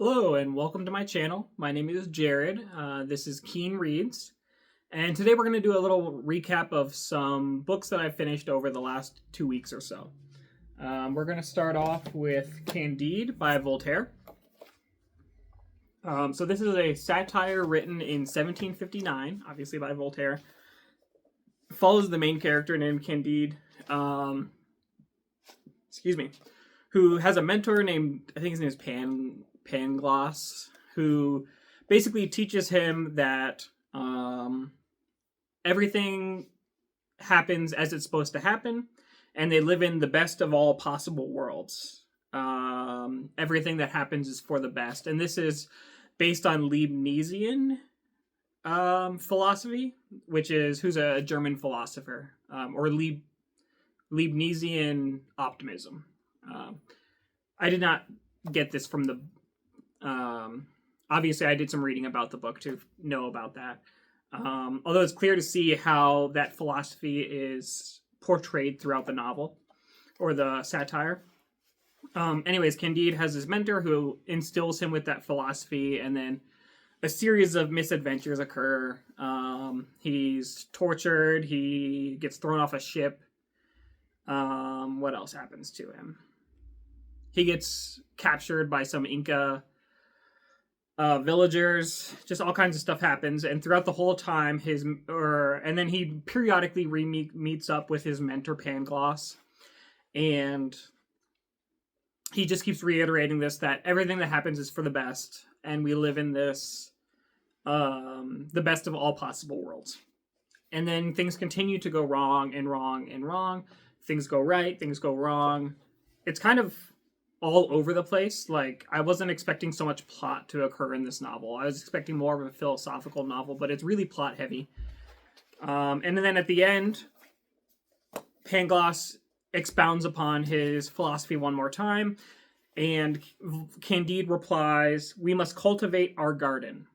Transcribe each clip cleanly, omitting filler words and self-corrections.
Hello and welcome to my channel. My name is Jared. This is Keen Reads, and today we're going to do a little recap of some books that I've finished over the last 2 weeks or so. We're going to start off with Candide by Voltaire. So this is a satire written in 1759, obviously by Voltaire. It follows the main character named Candide, who has a mentor named, I think his name is Pangloss, who basically teaches him that everything happens as it's supposed to happen, and they live in the best of all possible worlds. Everything that happens is for the best, and this is based on Leibnizian philosophy, who's a German philosopher, or Leibnizian optimism. I did not get this from the obviously I did some reading about the book to know about that. Although it's clear to see how that philosophy is portrayed throughout the novel or the satire. Anyways, Candide has his mentor who instills him with that philosophy, and then a series of misadventures occur. He's tortured, he gets thrown off a ship. What else happens to him? He gets captured by some Inca villagers. Just all kinds of stuff happens, and throughout the whole time, and then he periodically meets up with his mentor Pangloss, and he just keeps reiterating this, that everything that happens is for the best, and we live in this the best of all possible worlds. And then things continue to go wrong and wrong and wrong. Things go right, things go wrong. It's kind of all over the place. Like, I wasn't expecting so much plot to occur in this novel. I was expecting more of a philosophical novel, but it's really plot heavy. And then at the end, Pangloss expounds upon his philosophy one more time, and Candide replies, "We must cultivate our garden."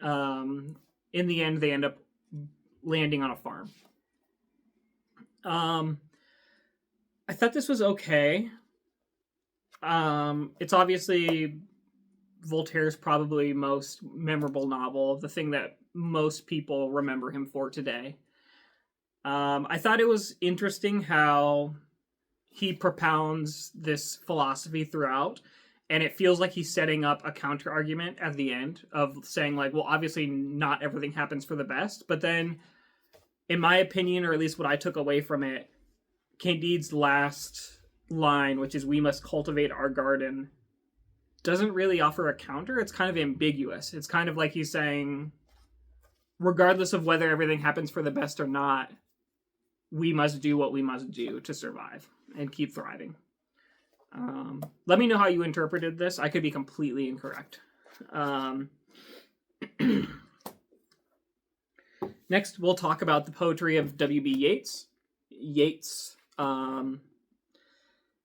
In the end, they end up landing on a farm. I thought this was okay. It's obviously Voltaire's probably most memorable novel, the thing that most people remember him for today. I thought it was interesting how he propounds this philosophy throughout, and it feels like he's setting up a counter argument at the end of saying, like, well, obviously not everything happens for the best, but then, in my opinion, or at least what I took away from it, Candide's last line, which is "we must cultivate our garden," doesn't really offer a counter. It's kind of ambiguous. It's kind of like he's saying, regardless of whether everything happens for the best or not, we must do what we must do to survive and keep thriving. Let me know how you interpreted this. I could be completely incorrect. Next, we'll talk about the poetry of W.B. Yeats.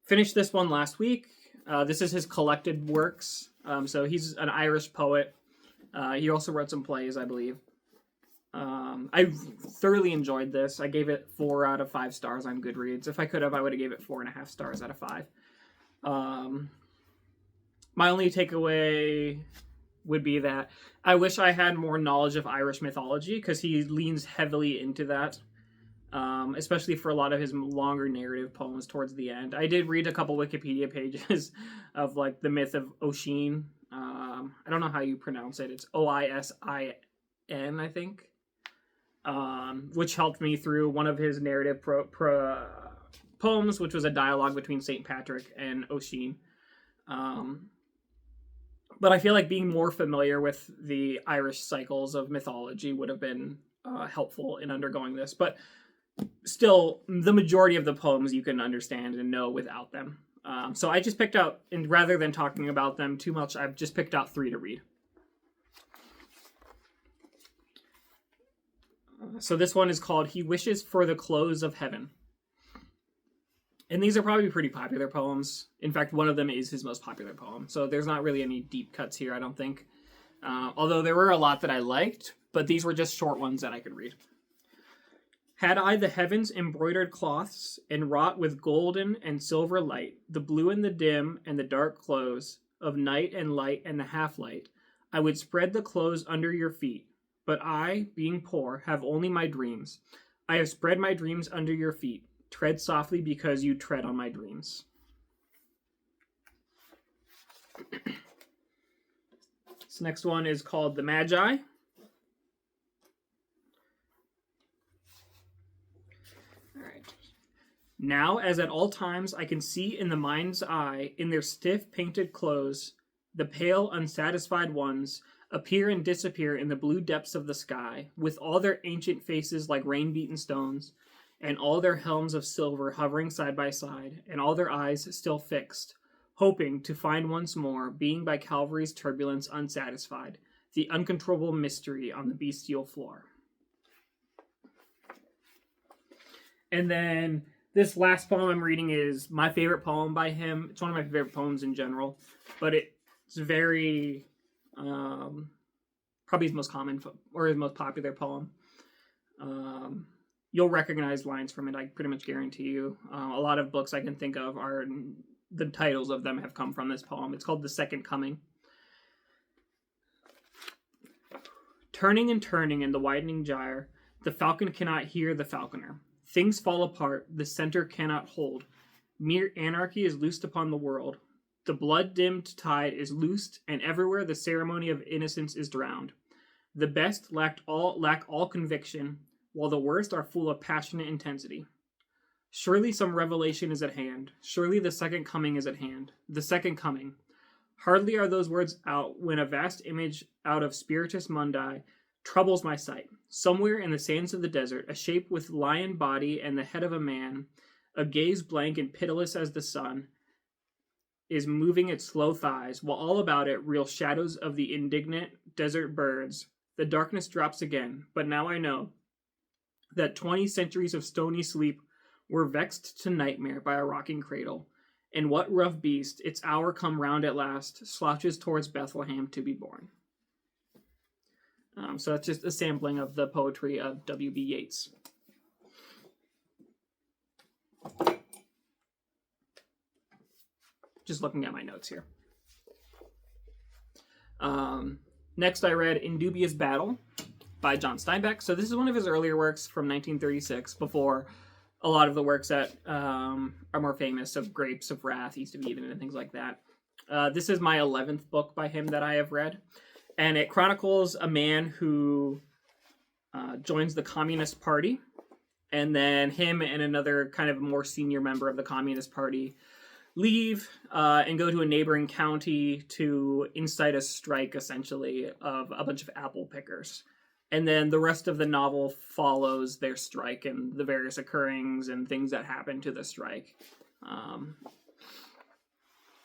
Finished this one last week. This is his collected works. So he's an Irish poet. He also wrote some plays, I believe. I thoroughly enjoyed this. I gave it 4 out of 5 stars on Goodreads. If I could have, I would have gave it 4.5 stars out of 5. My only takeaway would be that I wish I had more knowledge of Irish mythology, because he leans heavily into that. Especially for a lot of his longer narrative poems towards the end. I did read a couple Wikipedia pages of, like, the myth of Oisin. I don't know how you pronounce it. It's Oisin, I think. Which helped me through one of his narrative poems, which was a dialogue between St. Patrick and Oisin. But I feel like being more familiar with the Irish cycles of mythology would have been helpful in undergoing this. But still, the majority of the poems you can understand and know without them. So I just picked out, and rather than talking about them too much, I've just picked out 3 to read. So this one is called "He Wishes for the Close of Heaven." And these are probably pretty popular poems. In fact, one of them is his most popular poem. So there's not really any deep cuts here, I don't think. Although there were a lot that I liked, but these were just short ones that I could read. "Had I the heavens embroidered cloths, and wrought with golden and silver light, the blue and the dim and the dark close, of night and light and the half-light, I would spread the clothes under your feet. But I, being poor, have only my dreams. I have spread my dreams under your feet. Tread softly because you tread on my dreams. This next one is called The Magi. Now, as at all times, I can see in the mind's eye, in their stiff painted clothes, the pale, unsatisfied ones appear and disappear in the blue depths of the sky, with all their ancient faces like rain-beaten stones, and all their helms of silver hovering side by side, and all their eyes still fixed, hoping to find once more, being by Calvary's turbulence unsatisfied, the uncontrollable mystery on the bestial floor. And then this last poem I'm reading is my favorite poem by him. It's one of my favorite poems in general, but it's very, probably his most common or his most popular poem. You'll recognize lines from it, I pretty much guarantee you. A lot of books I can think of the titles of them have come from this poem. It's called The Second Coming. Turning and turning in the widening gyre, the falcon cannot hear the falconer. Things fall apart, the center cannot hold. Mere anarchy is loosed upon the world. The blood-dimmed tide is loosed, and everywhere the ceremony of innocence is drowned. The best lack all conviction, while the worst are full of passionate intensity. Surely some revelation is at hand. Surely the second coming is at hand. The second coming. Hardly are those words out when a vast image out of Spiritus Mundi troubles my sight. Somewhere in the sands of the desert, a shape with lion body and the head of a man, a gaze blank and pitiless as the sun, is moving its slow thighs, while all about it reel shadows of the indignant desert birds. The darkness drops again, but now I know that 20 centuries of stony sleep were vexed to nightmare by a rocking cradle, and what rough beast, its hour come round at last, slouches towards Bethlehem to be born. So that's just a sampling of the poetry of W.B. Yeats. Just looking at my notes here. Next I read In Dubious Battle by John Steinbeck. So this is one of his earlier works from 1936, before a lot of the works that are more famous, of Grapes of Wrath, East of Eden, and things like that. This is my 11th book by him that I have read. And it chronicles a man who joins the Communist Party, and then him and another kind of more senior member of the Communist Party leave and go to a neighboring county to incite a strike, essentially, of a bunch of apple pickers. And then the rest of the novel follows their strike and the various occurrings and things that happen to the strike. I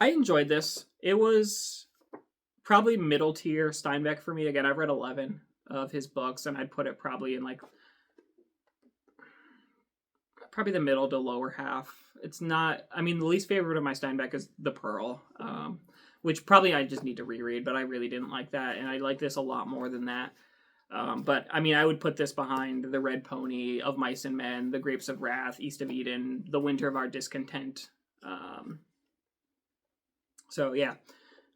enjoyed this. It was probably middle tier Steinbeck for me. Again, I've read 11 of his books, and I'd put it probably in probably the middle to lower half. It's not, I mean, the least favorite of my Steinbeck is The Pearl, which probably I just need to reread, but I really didn't like that, and I like this a lot more than that. But, I mean, I would put this behind The Red Pony, Of Mice and Men, The Grapes of Wrath, East of Eden, The Winter of Our Discontent. So, yeah.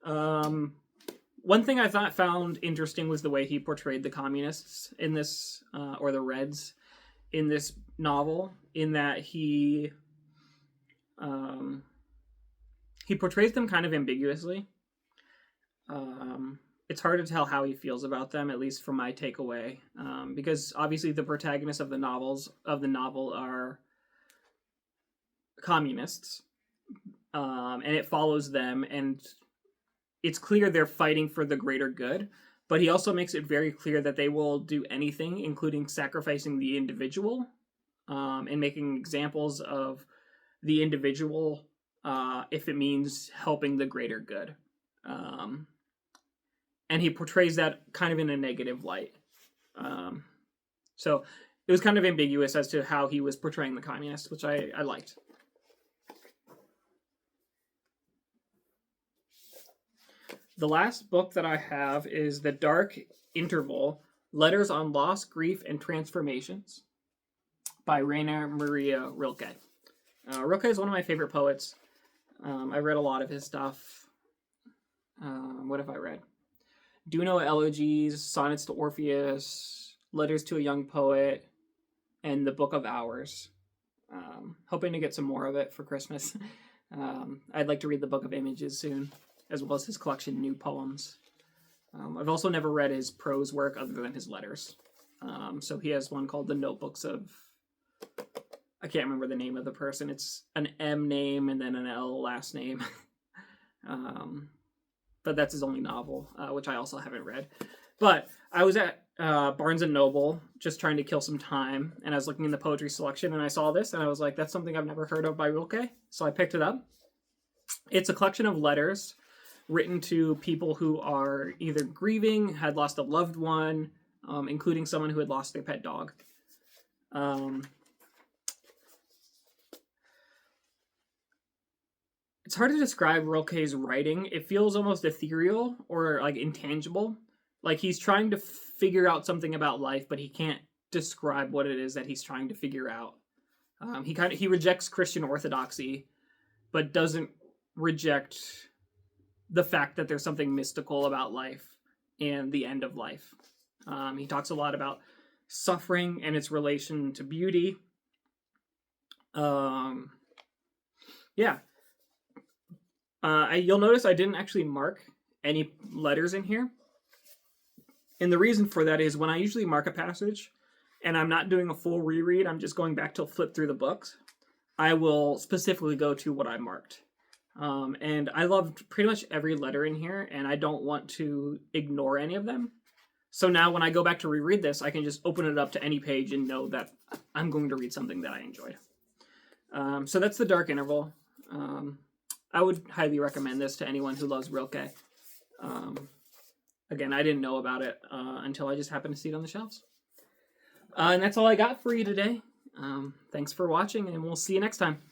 One thing I found interesting was the way he portrayed the communists in this, or the Reds in this novel, in that he portrays them kind of ambiguously. It's hard to tell how he feels about them, at least from my takeaway, because obviously the protagonists of the novel are communists, and it follows them, and it's clear they're fighting for the greater good, but he also makes it very clear that they will do anything, including sacrificing the individual, and making examples of the individual if it means helping the greater good. And he portrays that kind of in a negative light. So it was kind of ambiguous as to how he was portraying the communists, which I liked. The last book that I have is The Dark Interval, Letters on Loss, Grief, and Transformations by Rainer Maria Rilke. Rilke is one of my favorite poets. I read a lot of his stuff. What have I read? Duno Elegies, Sonnets to Orpheus, Letters to a Young Poet, and The Book of Hours. Hoping to get some more of it for Christmas. I'd like to read the Book of Images soon, as well as his collection New Poems. I've also never read his prose work other than his letters. So he has one called The Notebooks of... I can't remember the name of the person. It's an M name and then an L last name. But that's his only novel, which I also haven't read. But I was at Barnes & Noble just trying to kill some time, and I was looking in the poetry selection, and I saw this, and I was like, that's something I've never heard of by Rilke. So I picked it up. It's a collection of letters written to people who are either grieving, had lost a loved one, including someone who had lost their pet dog. It's hard to describe Rilke's writing. It feels almost ethereal or like intangible. Like he's trying to figure out something about life, but he can't describe what it is that he's trying to figure out. He rejects Christian orthodoxy, but doesn't reject the fact that there's something mystical about life and the end of life. He talks a lot about suffering and its relation to beauty. You'll notice I didn't actually mark any letters in here. And the reason for that is when I usually mark a passage and I'm not doing a full reread, I'm just going back to flip through the books, I will specifically go to what I marked. And I loved pretty much every letter in here, and I don't want to ignore any of them. So now when I go back to reread this, I can just open it up to any page and know that I'm going to read something that I enjoyed. So that's The Dark Interval. I would highly recommend this to anyone who loves Rilke. Again, I didn't know about it until I just happened to see it on the shelves. And that's all I got for you today. Thanks for watching, and we'll see you next time.